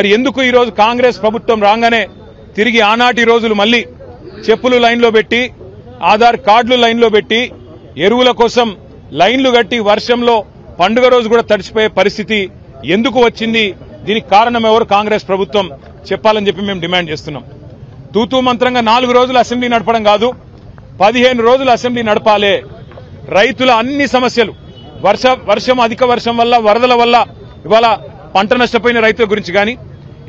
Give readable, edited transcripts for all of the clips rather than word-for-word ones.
మరి ఎందుకు ఈ రోజు కాంగ్రెస్ ప్రభుత్వం రాగానే తిరిగి ఆనాటి రోజులు మళ్ళీ చెప్పులు లైన్లో పెట్టి ఆధార్ కార్డులు లైన్లో పెట్టి ఎరువుల కోసం లైన్లు కట్టి వర్షంలో పండుగ రోజు కూడా తడిసిపోయే పరిస్థితి ఎందుకు వచ్చింది? దీనికి కారణం ఎవరు? కాంగ్రెస్ ప్రభుత్వం చెప్పాలని చెప్పి మేము డిమాండ్ చేస్తున్నాం. తూతూ మంత్రంగా 4 రోజులు అసెంబ్లీ నడపడం కాదు, 15 రోజులు అసెంబ్లీ నడపాలే. రైతుల అన్ని సమస్యలు, వర్షం అధిక వర్షం వల్ల, వరదల వల్ల ఇవాళ పంట నష్టపోయిన రైతుల గురించి కానీ,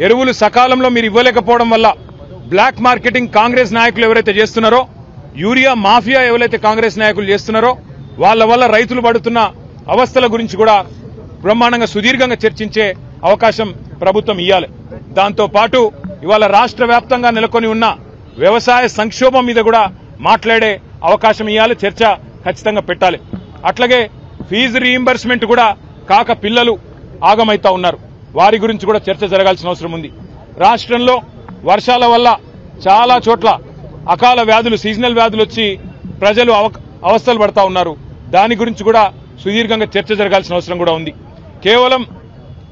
ఎరువులు సకాలంలో మీరు ఇవ్వలేకపోవడం వల్ల బ్లాక్ మార్కెటింగ్ కాంగ్రెస్ నాయకులు ఎవరైతే చేస్తున్నారో, యూరియా మాఫియా ఎవరైతే కాంగ్రెస్ నాయకులు చేస్తున్నారో వాళ్ళ వల్ల రైతులు పడుతున్న అవస్థల గురించి కూడా బ్రహ్మాండంగా సుదీర్ఘంగా చర్చించే అవకాశం ప్రభుత్వం ఇవ్వాలి. దాంతో పాటు ఇవాళ రాష్ట్ర వ్యాప్తంగా నెలకొని ఉన్న వ్యవసాయ సంక్షోభం మీద కూడా మాట్లాడే అవకాశం ఇవ్వాలి, చర్చ ఖచ్చితంగా పెట్టాలి. అట్లాగే ఫీజు రీయింబర్స్మెంట్ కూడా కాక పిల్లలు ఆగమైతా ఉన్నారు, వారి గురించి కూడా చర్చ జరగాల్సిన అవసరం ఉంది. రాష్ట్రంలో వర్షాల వల్ల చాలా చోట్ల అకాల వ్యాధులు, సీజనల్ వ్యాధులు వచ్చి ప్రజలు అవస్థలు పడతా ఉన్నారు. దాని గురించి కూడా సుదీర్ఘంగా చర్చ జరగాల్సిన అవసరం కూడా ఉంది. కేవలం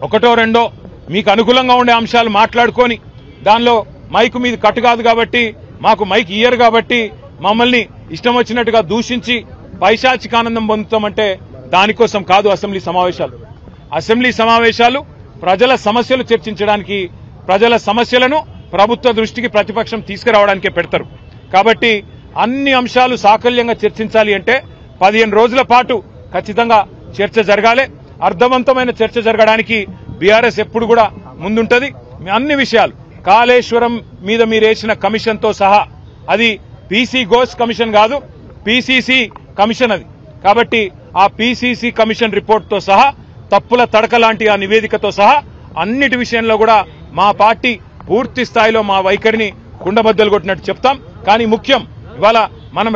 ఒకటో రెండో మీకు అనుకూలంగా ఉండే అంశాలు మాట్లాడుకొని దానిలో మైకు మీద కట్టు కాదు కాబట్టి, మాకు మైక్ ఇయ్యరు కాబట్టి మమ్మల్ని ఇష్టం వచ్చినట్టుగా దూషించి పైశాచిక ఆనందం పొందుతామంటే దానికోసం కాదు అసెంబ్లీ సమావేశాలు. అసెంబ్లీ సమావేశాలు ప్రజల సమస్యలు చర్చించడానికి, ప్రజల సమస్యలను ప్రభుత్వ దృష్టికి ప్రతిపక్షం తీసుకురావడానికే పెడతారు. కాబట్టి అన్ని అంశాలు సాకల్యంగా చర్చించాలి అంటే 15 రోజుల పాటు ఖచ్చితంగా చర్చ జరగాలి. అర్థవంతమైన చర్చ జరగడానికి బీఆర్ఎస్ ఎప్పుడు కూడా ముందుంటది. అన్ని విషయాలు, కాళేశ్వరం మీద మీరేసిన కమిషన్తో సహా, అది పీసీ ఘోష్ కమిషన్ కాదు, పీసీసీ కమిషన్ అది. కాబట్టి ఆ పీసీసీ కమిషన్ రిపోర్ట్తో సహా, తప్పుల తడక లాంటి ఆ నివేదికతో సహా అన్నిటి విషయంలో కూడా మా పార్టీ పూర్తి స్థాయిలో మా వైఖరిని కుండబద్దలు కొట్టినట్టు చెప్తాం. కానీ ముఖ్యం, ఇవాళ మనం